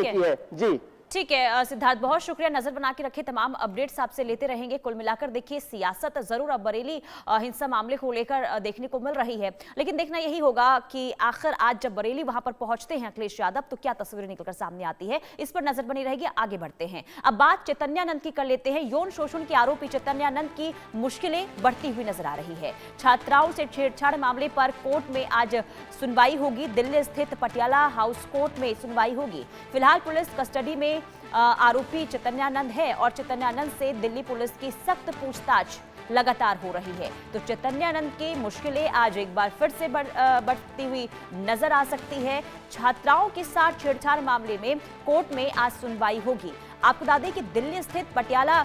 चुकी है। जी ठीक है सिद्धार्थ, बहुत शुक्रिया। नजर बना के रखे, तमाम अपडेट्स आपसे लेते रहेंगे। कुल मिलाकर देखिए, सियासत जरूर अब बरेली हिंसा मामले को लेकर देखने को मिल रही है, लेकिन देखना यही होगा कि आखिर आज जब बरेली वहां पर पहुंचते हैं अखिलेश यादव, तो क्या तस्वीरें निकलकर सामने आती है, इस पर नजर बनी रहेगी। आगे बढ़ते हैं, अब बात चैतन्यानंद की कर लेते हैं। यौन शोषण के आरोपी चैतन्यानंद की मुश्किलें बढ़ती हुई नजर आ रही है। छात्राओं से छेड़छाड़ मामले पर कोर्ट में आज सुनवाई होगी। दिल्ली स्थित पटियाला हाउस कोर्ट में सुनवाई होगी। फिलहाल पुलिस कस्टडी में आरोपी चैतन्यानंद है और चैतन्यानंद से दिल्ली पुलिस की सख्त पूछताछ लगातार हो रही है। तो चैतन्यानंद की मुश्किलें आज एक बार फिर से बढ़ती हुई नजर आ सकती है। छात्राओं के साथ छेड़छाड़ मामले में कोर्ट में आज सुनवाई होगी। आपको बता दें कि दिल्ली स्थित पटियाला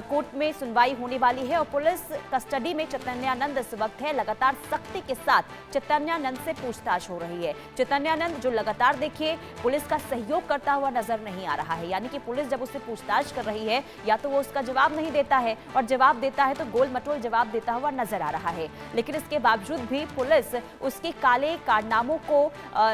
कोर्ट में सुनवाई होने वाली है और पुलिस कस्टडी में चैतन्यानंद इस वक्त है। लगातार सख्ती के साथ चैतन्यानंद से पूछताछ हो रही है। चैतन्यानंद जो लगातार देखिए पुलिस का सहयोग करता हुआ नजर नहीं आ रहा है, यानी कि पुलिस जब उससे पूछताछ कर रही है या तो वो उसका जवाब नहीं देता है, और जवाब देता है तो गोल मटोल जवाब देता हुआ नजर आ रहा है। लेकिन इसके बावजूद भी पुलिस उसके काले कारनामों को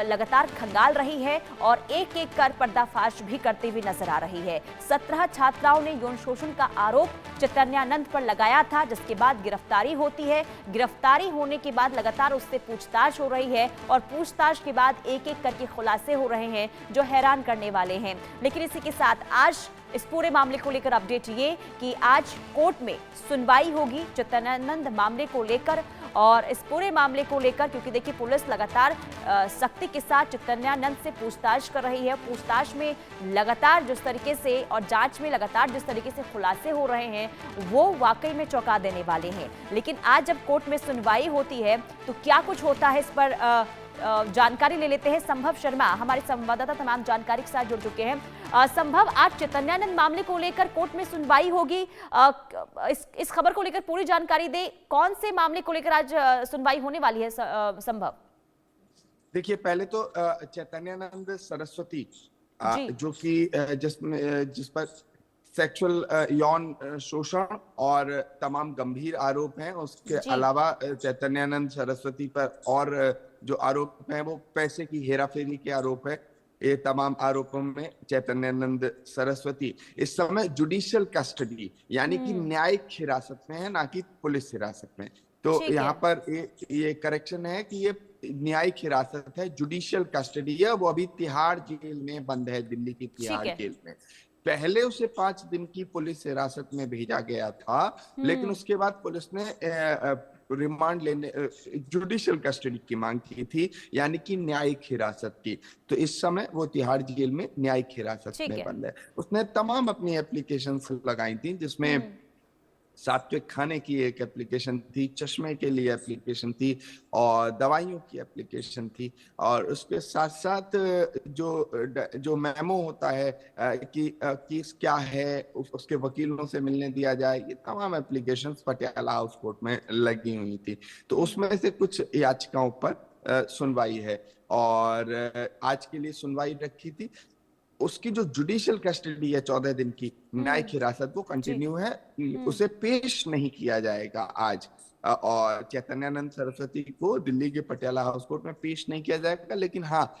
लगातार खंगाल रही है और एक एक कर पर्दाफाश भी करती हुई नजर आ रही है। 17 छात्राओं ने यौन शोषण का आरोप चैतन्यानंद पर लगाया था, जिसके बाद गिरफ्तारी होती है। गिरफ्तारी होने के बाद लगातार उससे पूछताछ हो रही है और पूछताछ के बाद एक एक करके खुलासे हो रहे हैं जो हैरान करने वाले हैं। लेकिन इसी के साथ आज इस पूरे मामले को लेकर अपडेट ये कि आज कोर्ट में सुनवाई होगी चैतन्यानंद मामले को लेकर और इस पूरे मामले को लेकर, क्योंकि देखिए पुलिस लगातार सख्ती के साथ चैतन्यानंद से पूछताछ कर रही है। पूछताछ में लगातार जिस तरीके से और जांच में लगातार जिस तरीके से खुलासे हो रहे हैं वो वाकई में चौंका देने वाले हैं। लेकिन आज जब कोर्ट में सुनवाई होती है तो क्या कुछ होता है, इस पर जानकारी ले लेते हैं। संभव शर्मा हमारे संवाददाता तमाम जानकारी के साथ जुड़ चुके हैं। संभव, आज चैतन्यानंद मामले को लेकर कोर्ट में सुनवाई होगी, इस खबर को लेकर पूरी जानकारी दे। कौन से मामले को लेकर आज सुनवाई होने वाली है संभव? देखिए, पहले तो चैतन्यानंद सरस्वती जो कि जिस पर सेक्सुअल यौन शोषण और तमाम गंभीर आरोप हैं, उसके अलावा चैतन्यानंद सरस्वती पर और जो आरोप हैं वो पैसे की हेराफेरी के आरोप है। ये तमाम आरोपों में चैतन्यानंद सरस्वती इस समय जुडिशियल कस्टडी यानी कि न्यायिक हिरासत में है, ना कि पुलिस हिरासत में। तो यहाँ पर ये करेक्शन है कि ये न्यायिक हिरासत है, जुडिशियल कस्टडी है। वो अभी तिहाड़ जेल में बंद है, दिल्ली की तिहाड़ जेल में। पहले उसे 5 दिन की पुलिस हिरासत में भेजा गया था, लेकिन उसके बाद पुलिस ने रिमांड लेने जुडिशियल कस्टडी की मांग की थी, यानी कि न्यायिक हिरासत की। तो इस समय वो तिहाड़ जेल में न्यायिक हिरासत में बंद है। उसने तमाम अपनी एप्लीकेशंस लगाई थी, जिसमें सात्विक खाने की एक एप्लीकेशन थी, चश्मे के लिए एप्लीकेशन थी और दवाइयों की एप्लीकेशन थी, और उसके साथ साथ जो मेमो होता है कि केस क्या है उसके वकीलों से मिलने दिया जाए, ये तमाम एप्लीकेशंस पटियाला हाउस कोर्ट में लगी हुई थी। तो उसमें से कुछ याचिकाओं पर सुनवाई है और आज के लिए सुनवाई रखी थी। उसकी जो जुडिशियल कस्टडी है 14 दिन की न्यायिक हिरासत, वो कंटिन्यू है, उसे पेश नहीं किया जाएगा आज। और चैतन्यानंद सरस्वती को दिल्ली के पटियाला हाउस कोर्ट में पेश नहीं किया जाएगा, लेकिन हाँ,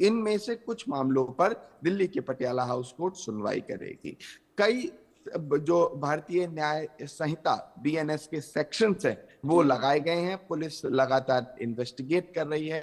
इनमें से कुछ मामलों पर दिल्ली के पटियाला हाउस कोर्ट सुनवाई करेगी। कई जो भारतीय न्याय संहिता BNS के सेक्शंस हैं वो लगाए गए हैं। पुलिस लगातार इन्वेस्टिगेट कर रही है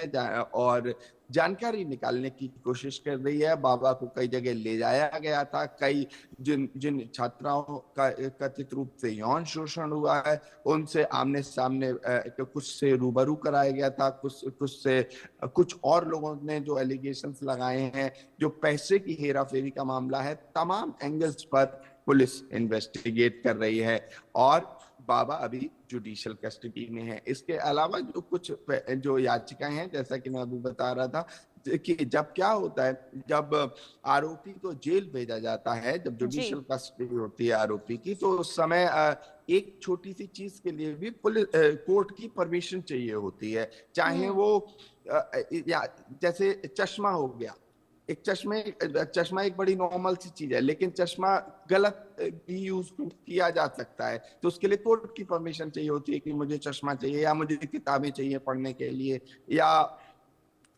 और जानकारी निकालने की कोशिश कर रही है। बाबा को कई जगह ले जाया गया था, कई जिन छात्राओं का कथित रूप से यौन शोषण हुआ है उनसे आमने सामने कुछ से रूबरू कराया गया था, कुछ और लोगों ने जो एलिगेशंस लगाए हैं, जो पैसे की हेराफेरी का मामला है, तमाम एंगल्स पर पुलिस इन्वेस्टिगेट कर रही है और बाबा अभी जुडिशियल कस्टडी में है। इसके अलावा जो याचिकाएं हैं, जैसा कि मैं अभी बता रहा था कि जब क्या होता है, जब आरोपी को जेल भेजा जाता है, जब जुडिशियल कस्टडी होती है आरोपी की, तो उस समय एक छोटी सी चीज के लिए भी पुलिस कोर्ट की परमिशन चाहिए होती है। चाहे वो जैसे चश्मा हो गया, चश्मा एक बड़ी नॉर्मल सी चीज है, लेकिन चश्मा गलत भी यूज किया जा सकता है, तो उसके लिए कोर्ट की परमिशन चाहिए होती है कि मुझे चश्मा चाहिए या मुझे किताबें चाहिए पढ़ने के लिए, या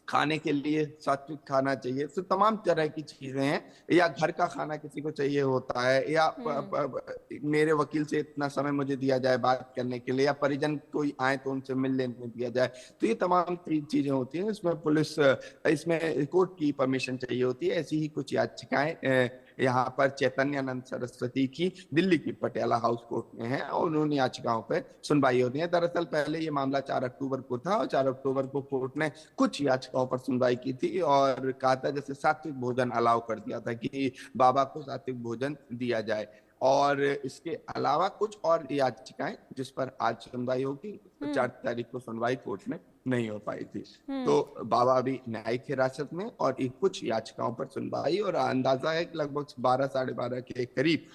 खाने के लिए सात्विक खाना चाहिए, तो तमाम तरह की चीजें हैं, या घर का खाना किसी को चाहिए होता है, या मेरे वकील से इतना समय मुझे दिया जाए बात करने के लिए, या परिजन कोई आए तो उनसे मिल लेने दिया जाए, तो ये तमाम चीजें होती हैं। इसमें इसमें कोर्ट की परमिशन चाहिए होती है। ऐसी ही कुछ याचिकाएं यहाँ पर चैतन्यानंद सरस्वती की दिल्ली की पटियाला हाउस कोर्ट में है, और उन याचिकाओं पर सुनवाई होती है। दरअसल पहले ये मामला 4 अक्टूबर को था, और 4 अक्टूबर को कोर्ट ने कुछ याचिकाओं पर सुनवाई की थी और कहा था, जैसे सात्विक भोजन अलाउ कर दिया था कि बाबा को सात्विक भोजन दिया जाए, और इसके अलावा कुछ और याचिकाएं जिस पर आज सुनवाई होगी। 4 तारीख को सुनवाई कोर्ट में नहीं हो पाई थी, तो बाबा अभी न्यायिक हिरासत में, और कुछ याचिकाओं पर सुनवाई, और अंदाजा है कि लगभग 12 साढ़े 12 के करीब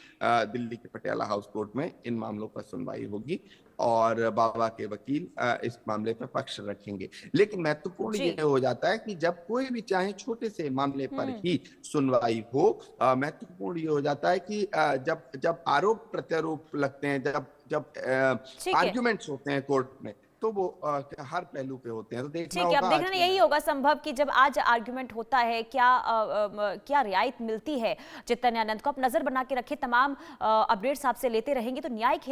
दिल्ली के पटियाला हाउस कोर्ट में इन मामलों पर सुनवाई होगी, और बाबा के वकील इस मामले पर पक्ष रखेंगे। लेकिन महत्वपूर्ण ये हो जाता है कि जब कोई भी चाहे छोटे से मामले पर ही सुनवाई हो, महत्वपूर्ण ये हो जाता है कि जब आरोप प्रत्यारोप लगते हैं, जब आर्ग्यूमेंट्स होते हैं कोर्ट में, तो वो हर पहलू पे होते हैं। तो देखना ठीक है, होगा, अब देखना यही होगा संभव कि जब आज आर्गुमेंट होता है क्या रियायत मिलती है चैतन्यानंद को। आप नजर बना के रखें, तमाम अपडेट्स आपसे लेते रहेंगे। तो न्यायिक